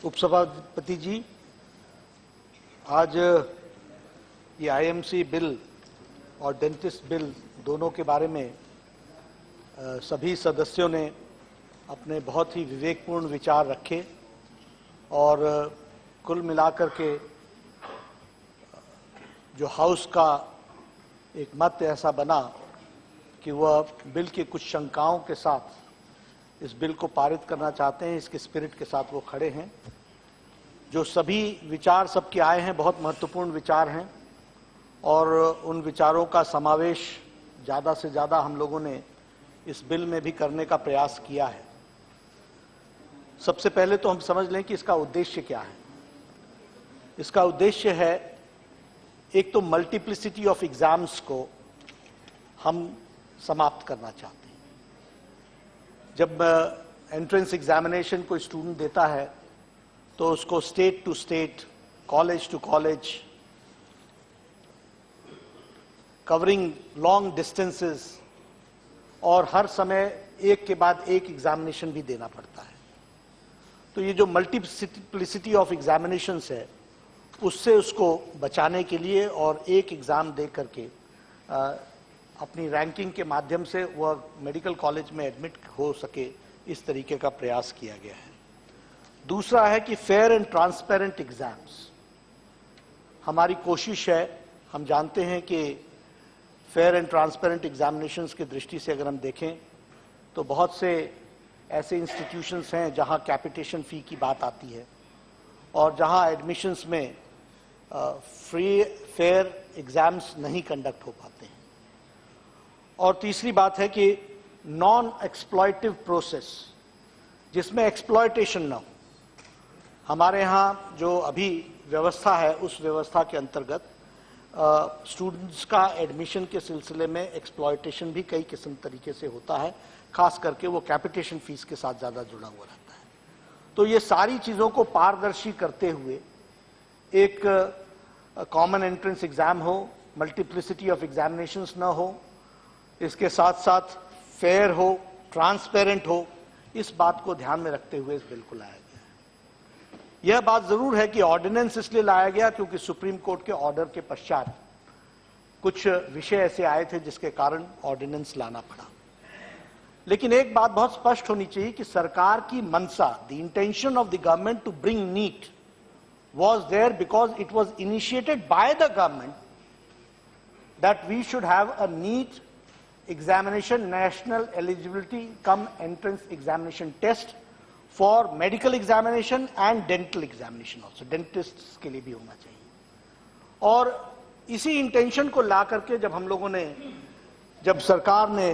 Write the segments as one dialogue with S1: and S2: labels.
S1: उपसभापति जी, आज ये आईएमसी बिल और डेंटिस्ट बिल दोनों के बारे में सभी सदस्यों ने अपने बहुत ही विवेकपूर्ण विचार रखे और कुल मिलाकर के जो हाउस का एक मत ऐसा बना कि वह बिल की कुछ शंकाओं के साथ इस बिल को पारित करना चाहते हैं। इसके स्पिरिट के साथ वो खड़े हैं। जो सभी विचार सबके आए हैं बहुत महत्वपूर्ण विचार हैं और उन विचारों का समावेश ज़्यादा से ज़्यादा हम लोगों ने इस बिल में भी करने का प्रयास किया है। सबसे पहले तो हम समझ लें कि इसका उद्देश्य क्या है। इसका उद्देश्य है, एक तो मल्टीप्लिसिटी ऑफ एग्जाम्स को हम समाप्त करना चाहते हैं। जब एंट्रेंस एग्जामिनेशन कोई स्टूडेंट देता है तो उसको state to state, college to college, covering long distances और हर समय एक के बाद एक एग्जामिनेशन भी देना पड़ता है। तो ये जो मल्टीप्लिसिटी ऑफ एग्जामिनेशंस है उससे उसको बचाने के लिए और एक एग्जाम दे करके अपनी रैंकिंग के माध्यम से वह मेडिकल कॉलेज में एडमिट हो सके, इस तरीके का प्रयास किया गया है। दूसरा है कि फेयर एंड ट्रांसपेरेंट एग्जाम्स। हमारी कोशिश है, हम जानते हैं कि फेयर एंड ट्रांसपेरेंट एग्जामिनेशंस की दृष्टि से अगर हम देखें तो बहुत से ऐसे इंस्टीट्यूशंस हैं जहां कैपिटेशन फी की बात आती है और जहां एडमिशंस में फ्री फेयर एग्जाम्स नहीं कंडक्ट हो पाते हैं। और तीसरी बात है कि नॉन एक्सप्लॉयटिव प्रोसेस, जिसमें एक्सप्लॉयटेशन न हो। हमारे यहाँ जो अभी व्यवस्था है उस व्यवस्था के अंतर्गत स्टूडेंट्स का एडमिशन के सिलसिले में एक्सप्लॉयटेशन भी कई किस्म तरीके से होता है, खास करके वो कैपिटेशन फीस के साथ ज़्यादा जुड़ा हुआ रहता है। तो ये सारी चीज़ों को पारदर्शी करते हुए एक कॉमन एंट्रेंस एग्जाम हो, मल्टीप्लिसिटी ऑफ एग्जामिनेशंस ना हो, इसके साथ साथ फेयर हो, ट्रांसपेरेंट हो, इस बात को ध्यान में रखते हुए इस बिल को लाया गया है। यह बात जरूर है कि ऑर्डिनेंस इसलिए लाया गया क्योंकि सुप्रीम कोर्ट के ऑर्डर के पश्चात कुछ विषय ऐसे आए थे जिसके कारण ऑर्डिनेंस लाना पड़ा। लेकिन एक बात बहुत स्पष्ट होनी चाहिए कि सरकार की मंशा, the intention of the government to bring NEET was there because it was initiated by the government that we should have a NEET examination, national eligibility cum entrance examination test for medical examination and dental examination also, dentists के लिए भी होना चाहिए। और इसी intention को ला करके जब सरकार ने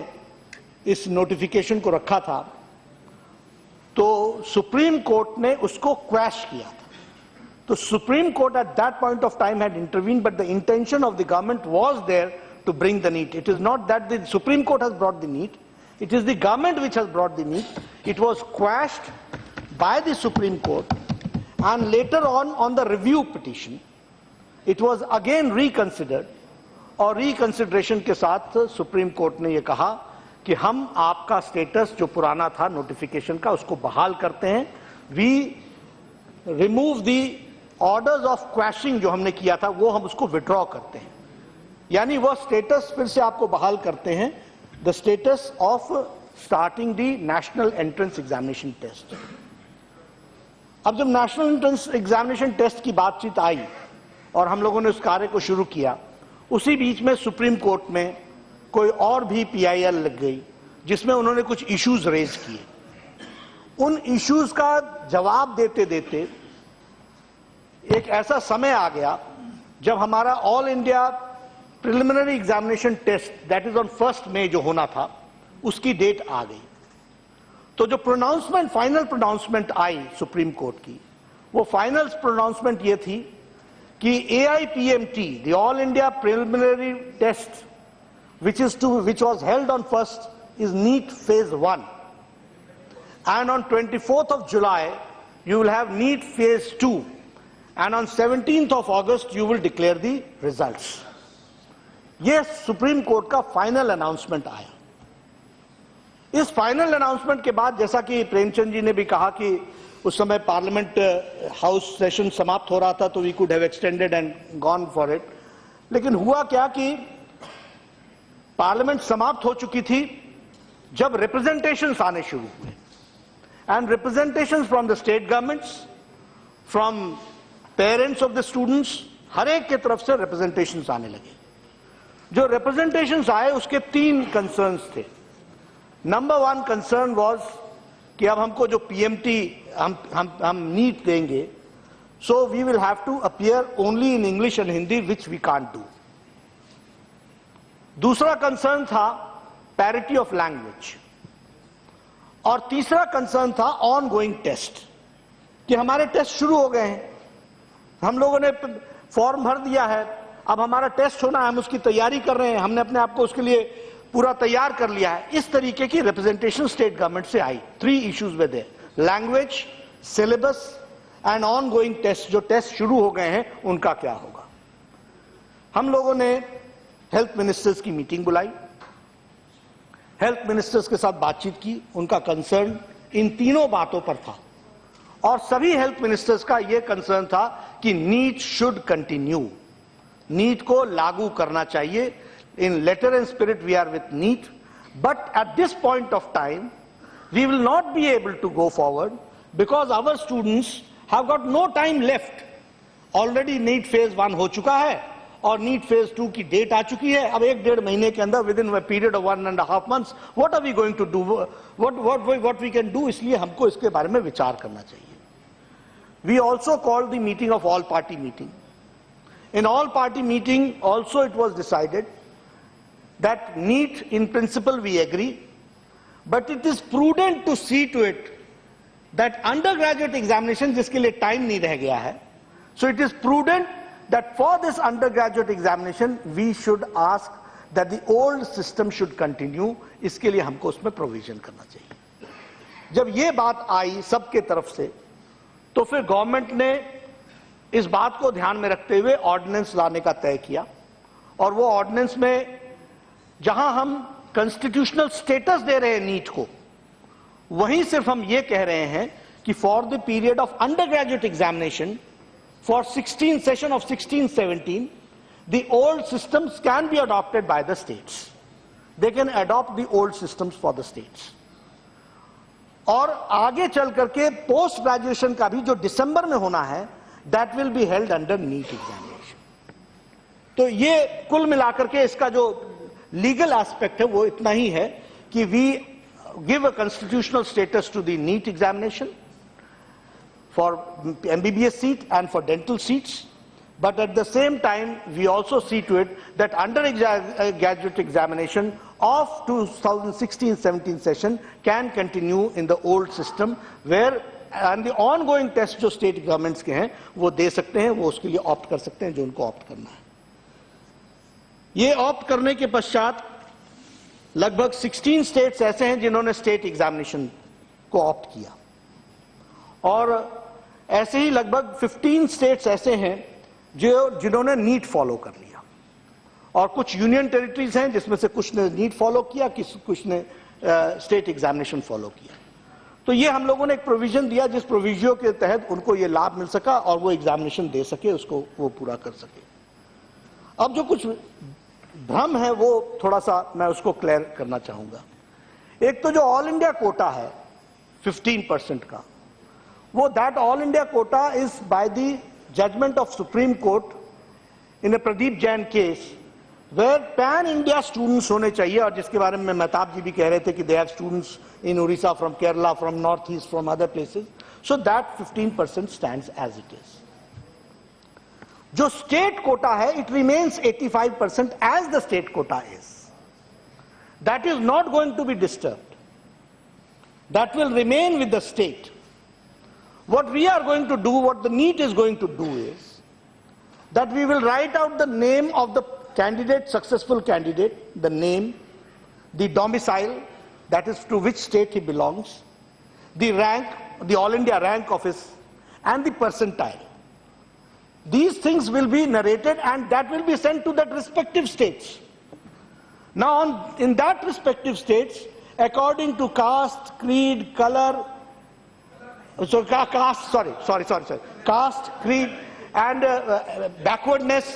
S1: इस नोटिफिकेशन को रखा था तो सुप्रीम कोर्ट ने उसको क्वैश किया था। तो Supreme Court at that point of time had intervened, but the intention of the government was there to bring the NEET. It is not that the Supreme Court has brought the NEET, it is the government which has brought the NEET. It was quashed by the Supreme Court and later on the review petition, it was again reconsidered और reconsideration के साथ Supreme Court ने ये कहा कि हम आपका status जो पुराना था नोटिफिकेशन का उसको बहाल करते हैं। We remove the orders of quashing जो हमने किया था वो हम उसको विड्रॉ करते हैं, यानी वह स्टेटस फिर से आपको बहाल करते हैं, the status of starting the national entrance examination test. अब जब नेशनल एंट्रेंस एग्जामिनेशन टेस्ट की बातचीत आई और हम लोगों ने उस कार्य को शुरू किया, उसी बीच में सुप्रीम कोर्ट में कोई और भी PIL लग गई जिसमें उन्होंने कुछ इश्यूज रेज किए। उन इश्यूज का जवाब देते देते एक ऐसा समय आ गया जब हमारा all India preliminary examination test that is on 1 मई जो होना था उसकी डेट आ गई। तो जो प्रोनाउंसमेंट, फाइनल प्रोनाउंसमेंट आई सुप्रीम कोर्ट की, वो फाइनल प्रोनाउंसमेंट ये थी कि AIPMT, the all India preliminary test which was held on 1st is NEET phase 1, and on 24th of July you will have NEET phase 2, and on 17th of August you will declare the results. ये supreme court का final announcement आया। इस final announcement के बाद, जैसा कि प्रेमचंद जी ने भी कहा कि उस समय पार्लियामेंट हाउस सेशन समाप्त हो रहा था, तो we could have extended and gone for it. लेकिन हुआ क्या कि पार्लियामेंट समाप्त हो चुकी थी जब रिप्रेजेंटेशंस आने शुरू हुए, and representations from the state governments, from parents of the students, हर एक की तरफ से रिप्रेजेंटेशंस आने लगे। जो रिप्रेजेंटेशंस आए उसके 3 कंसर्न्स थे। नंबर 1 कंसर्न वाज कि अब हमको जो पीएमटी हम नीट देंगे, so we will have to appear only in English and Hindi, which we can't do. दूसरा कंसर्न था पैरिटी ऑफ लैंग्वेज, और तीसरा कंसर्न था ऑन गोइंग टेस्ट, कि हमारे टेस्ट शुरू हो गए हैं, हम लोगों ने फॉर्म भर दिया है, अब हमारा टेस्ट होना है, हम उसकी तैयारी कर रहे हैं, हमने अपने आप को उसके लिए पूरा तैयार कर लिया है। इस तरीके की रिप्रेजेंटेशन स्टेट गवर्नमेंट से आई। 3 इश्यूज में थे, language, syllabus and ongoing test. जो टेस्ट शुरू हो गए हैं उनका क्या होगा। हम लोगों ने हेल्थ मिनिस्टर्स की मीटिंग बुलाई, हेल्थ मिनिस्टर्स के साथ बातचीत की, उनका कंसर्न इन तीनों बातों पर था, और सभी हेल्थ मिनिस्टर्स का यह कंसर्न था कि नीट शुड कंटिन्यू, नीट को लागू करना चाहिए। In letter and spirit we are with NEET, but at this point of time we will not be able to go forward because our students have got no time left. Already NEET phase 1 हो चुका है और NEET phase 2 की date आ चुकी है। अब 1-1.5 महीने के अंदर, within period of 1.5 months, what are we going to do, what we can do. इसलिए हमको इसके बारे में विचार करना चाहिए। We also called the meeting of all party meeting. In all party meeting also it was decided that NEET in principle we agree, but it is prudent to see to it that undergraduate examination जिसके लिए time नहीं रह गया है, so it is prudent that for this undergraduate examination we should ask that the old system should continue. इसके लिए हमको उसमें provision करना चाहिए। जब ये बात आई सबके तरफ से, तो फिर गवर्नमेंट ने इस बात को ध्यान में रखते हुए ऑर्डिनेंस लाने का तय किया, और वो ऑर्डिनेंस में जहां हम कॉन्स्टिट्यूशनल स्टेटस दे रहे हैं नीट को, वहीं सिर्फ हम ये कह रहे हैं कि for the period of under graduate examination for 16 session of 16-17 the old systems can be adopted by the states, they can adopt the old systems for the states. और आगे चल करके पोस्ट ग्रेजुएशन का भी जो दिसंबर में होना है, that will be held under NEET examination. तो ये कुल मिलाकर के इसका जो लीगल एस्पेक्ट है वो इतना ही है कि we give a constitutional status to the NEET examination for MBBS seat and for dental seats, but at the same time we also see to it that undergraduate examination of 2016-17 session can continue in the old system, where and the ongoing test जो state governments के हैं वो दे सकते हैं, वो उसके लिए opt कर सकते हैं जो उनको ऑप्ट करना है। ये ऑप्ट करने के पश्चात लगभग 16 स्टेट्स ऐसे हैं जिन्होंने स्टेट एग्जामिनेशन को ऑप्ट किया, और ऐसे ही लगभग 15 स्टेट्स ऐसे हैं जिन्होंने नीट फॉलो कर लिया, और कुछ यूनियन टेरिटरीज हैं जिसमें से कुछ ने नीट फॉलो किया, कुछ ने स्टेट एग्जामिनेशन फॉलो किया। तो ये हम लोगों ने एक प्रोविजन दिया जिस प्रोविजन के तहत उनको ये लाभ मिल सका और वो एग्जामिनेशन दे सके, उसको वो पूरा कर सके। अब जो कुछ भ्रम है वो थोड़ा सा मैं उसको क्लियर करना चाहूंगा। एक तो जो ऑल इंडिया कोटा है 15% का, वो that all India quota is by the judgment of Supreme Court in a Pradeep Jain case where pan India students होने चाहिए, और जिसके बारे में मेहताब जी भी कह रहे थे कि they have students in Orissa, from Kerala, from Northeast, from other places, so that 15% stands as it is. जो state quota है it remains 85% as the state quota is. That is not going to be disturbed. That will remain with the state. What we are going to do, what the NEET is going to do is that we will write out the name of the candidate, successful candidate, the name, the domicile, that is to which state he belongs, the rank, the all India rank of his, and the percentile. These things will be narrated and that will be sent to that respective states. Now in that respective states, according to caste, creed, color, caste, creed and backwardness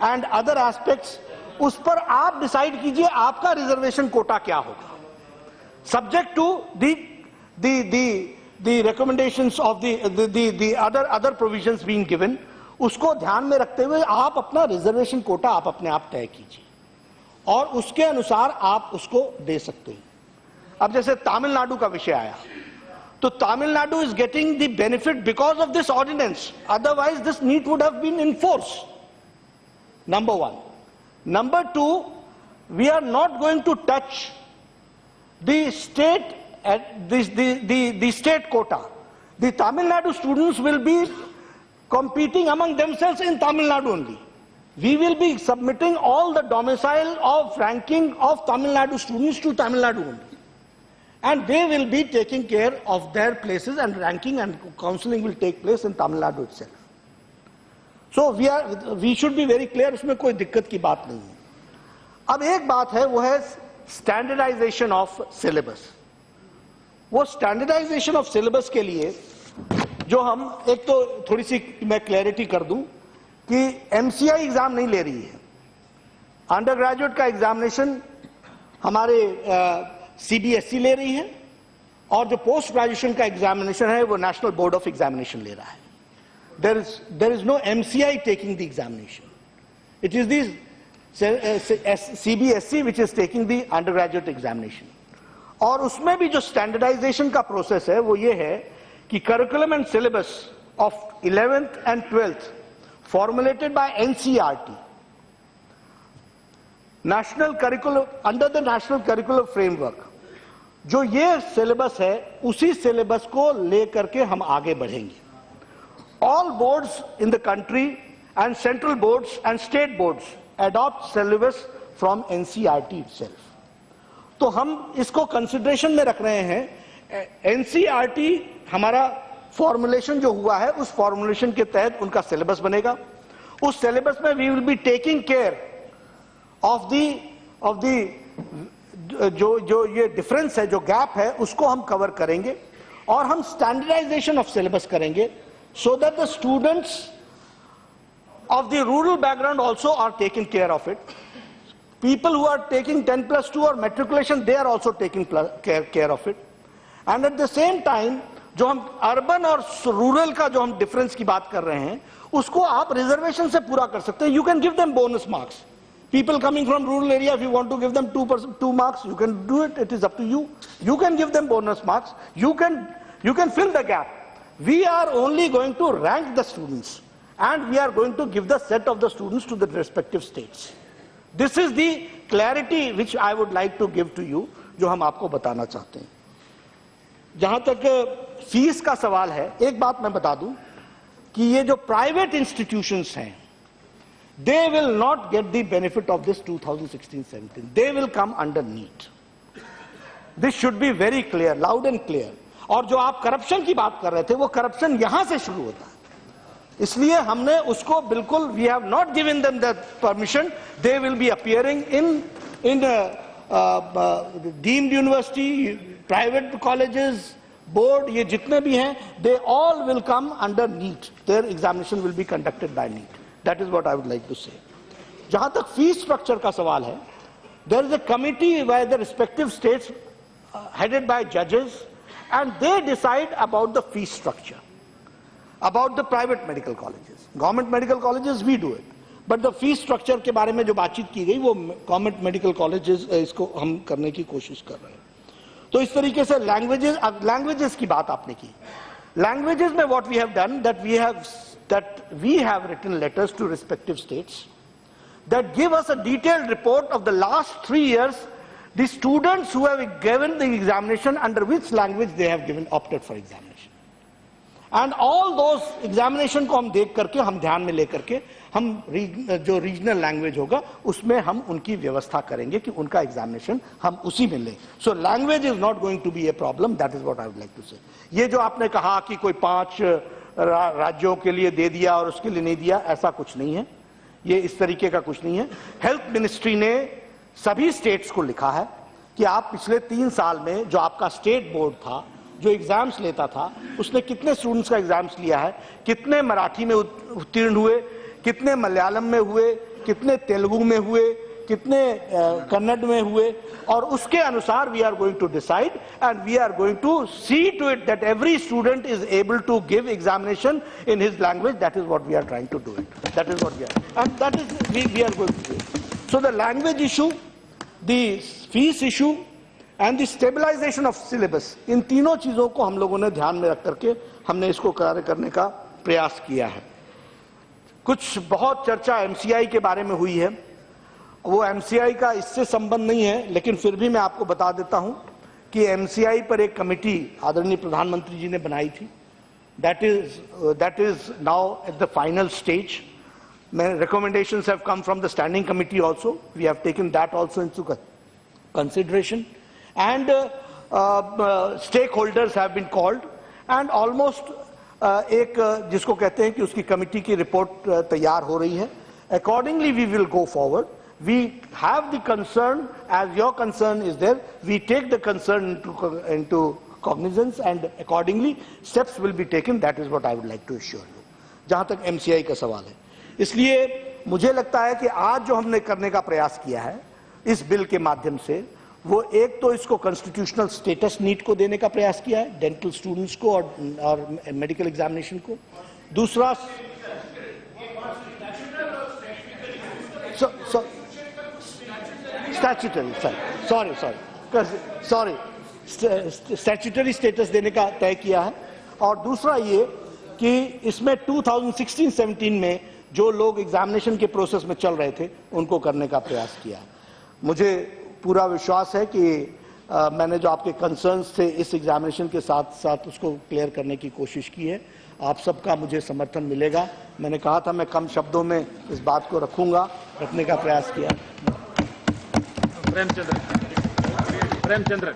S1: and other aspects, उस पर आप decide कीजिए आपका reservation quota क्या होगा, subject to the recommendations of the other provisions being given. उसको ध्यान में रखते हुए आप अपना रिजर्वेशन कोटा आप अपने आप तय कीजिए और उसके अनुसार आप उसको दे सकते हैं। अब जैसे तमिलनाडु का विषय आया, तो Tamil Nadu is getting the benefit because of this ordinance, otherwise this need would have been in force, number one. Number two, we are not going to touch the state the state quota. The Tamil Nadu students will be competing among themselves in Tamil Nadu only. We will be submitting all the domicile of ranking of Tamil Nadu students to Tamil Nadu only. And they will be taking care of their places, and ranking and counseling will take place in Tamil Nadu itself. So we should be very clear, उसमें कोई दिक्कत की बात नहीं है। अब एक बात है, वो है स्टैंडर्डाइजेशन ऑफ सिलेबस। वो स्टैंडर्डाइजेशन ऑफ सिलेबस के लिए जो हम, एक तो थोड़ी सी मैं क्लैरिटी कर दूं कि एमसीआई एग्जाम नहीं ले रही है। अंडर ग्रेजुएट का एग्जामिनेशन हमारे सीबीएसई ले रही है, और जो पोस्ट ग्रेजुएशन का एग्जामिनेशन है वो नेशनल बोर्ड ऑफ एग्जामिनेशन ले रहा है। There is no MCI taking the examination, it is the CBSE which is taking the under graduate examination. और उसमें भी जो स्टैंडर्डाइजेशन का प्रोसेस है वो ये है कि curriculum and syllabus of 11th and 12th formulated bye NCERT, national curriculum, under the national curriculum framework, जो ये सिलेबस है उसी सिलेबस को लेकर के हम आगे बढ़ेंगे। All boards in the country and central boards and state boards adopt syllabus from NCERT itself. तो हम इसको कंसिडरेशन में रख रहे हैं। एनसीईआरटी हमारा फॉर्मुलेशन जो हुआ है, उस फॉर्मुलेशन के तहत उनका सिलेबस बनेगा। उस सिलेबस में we will be taking care of the जो ये डिफरेंस है, जो गैप है, उसको हम कवर करेंगे। और हम स्टैंडर्डाइजेशन ऑफ सिलेबस करेंगे so that the students of the rural background also are taking care of it. People who are taking 10+2 or matriculation, they are also taking care of it. And at the same time, जो हम urban और rural का जो हम difference की बात कर रहे हैं, उसको आप रिजर्वेशन से पूरा कर सकते हैं। You can give them bonus marks. People coming from rural area, if you want to give them 2 marks, you can do it. It is up to you. You can give them bonus marks. You can fill the gap. We are only going to rank the students, and we are going to give the set of the students to the respective states. This is the clarity which I would like to give to you, जो हम आपको बताना चाहते हैं। जहां तक fees का सवाल है, एक बात मैं बता दूं कि ये जो प्राइवेट इंस्टीट्यूशंस हैं, they will not get the benefit of this 2016-17. They will come under NEET. This should be very clear, loud and clear. और जो आप करप्शन की बात कर रहे थे, वो करप्शन यहां से शुरू होता है। इसलिए हमने उसको बिल्कुल, we have not given them the permission. They will be appearing in deemed university, private colleges, board, ये जितने भी हैं, they all will come under NEET. Their examination will be conducted by NEET. That is what I would like to say. जहां तक fees structure का सवाल है, there is a committee by the respective states headed by जजेस, and they decide about the fees structure. About the private medical colleges, government medical colleges we do it, but the fee structure के बारे में जो बातचीत की गई वो government medical colleges इसको हम करने की कोशिश कर रहे हैं। तो इस तरीके से लैंग्वेजेस की बात आपने की। लैंग्वेजेस में what we have done, that we have written letters to respective states that give us a detailed report of the last 3 years, the students who have given the examination, under which language they have opted for examination. And all those examination को हम देख करके, हम ध्यान में लेकर के, हम जो रीजनल लैंग्वेज होगा उसमें हम उनकी व्यवस्था करेंगे कि उनका एग्जामिनेशन हम उसी में लें। So language is not going to be a problem. That is what I would like to say. ये जो आपने कहा कि कोई 5 राज्यों के लिए दे दिया और उसके लिए नहीं दिया, ऐसा कुछ नहीं है। ये इस तरीके का कुछ नहीं है। हेल्थ मिनिस्ट्री ने सभी स्टेट्स को लिखा है कि आप पिछले 3 साल में जो आपका स्टेट बोर्ड था, जो एग्जाम्स लेता था, उसने कितने स्टूडेंट्स का एग्जाम्स लिया है, कितने मराठी में उत्तीर्ण हुए, कितने मलयालम में हुए, कितने तेलुगु में हुए, कितने कन्नड़ में हुए, और उसके अनुसार we are going to decide and we are going to see to it that every student is able to give examination in his language. That is what we are trying to do it. That is what we are, and that is we are going to do. So the language issue, the fees issue and the stabilisation of syllabus, इन तीनों चीजों को हम लोगों ने ध्यान में रख करके हमने इसको कार्य करने का प्रयास किया है. कुछ बहुत चर्चा एमसीआई के बारे में हुई है. वो एमसीआई का इससे संबंध नहीं है, लेकिन फिर भी मैं आपको बता देता हूं कि एमसीआई पर एक कमेटी आदरणीय प्रधानमंत्री जी ने बनाई थी. That is now at the final stage. Recommendations have come from the standing committee also. We have taken that also into consideration, and stakeholders have been called, and almost एक जिसको कहते हैं कि उसकी कमिटी की रिपोर्ट तैयार हो रही है. Accordingly we will go forward. We have the concern, as your concern is there, we take the concern into cognizance, and accordingly steps will be taken. That is what I would like to assure you. जहां तक MCI का सवाल है, इसलिए मुझे लगता है कि आज जो हमने करने का प्रयास किया है इस बिल के माध्यम से, वो एक तो इसको कॉन्स्टिट्यूशनल स्टेटस नीट को देने का प्रयास किया है, डेंटल स्टूडेंट्स को और मेडिकल एग्जामिनेशन को. दूसरा स्टैट्यूटरी स्टेटस देने का तय किया है. और दूसरा ये कि इसमें 2016-17 में जो लोग एग्जामिनेशन के प्रोसेस में चल रहे थे उनको करने का प्रयास किया. मुझे पूरा विश्वास है कि मैंने जो आपके कंसर्न्स थे इस एग्जामिनेशन के साथ साथ उसको क्लियर करने की कोशिश की है. आप सबका मुझे समर्थन मिलेगा. मैंने कहा था मैं कम शब्दों में इस बात को रखने का प्रयास किया.
S2: प्रेमचंद्र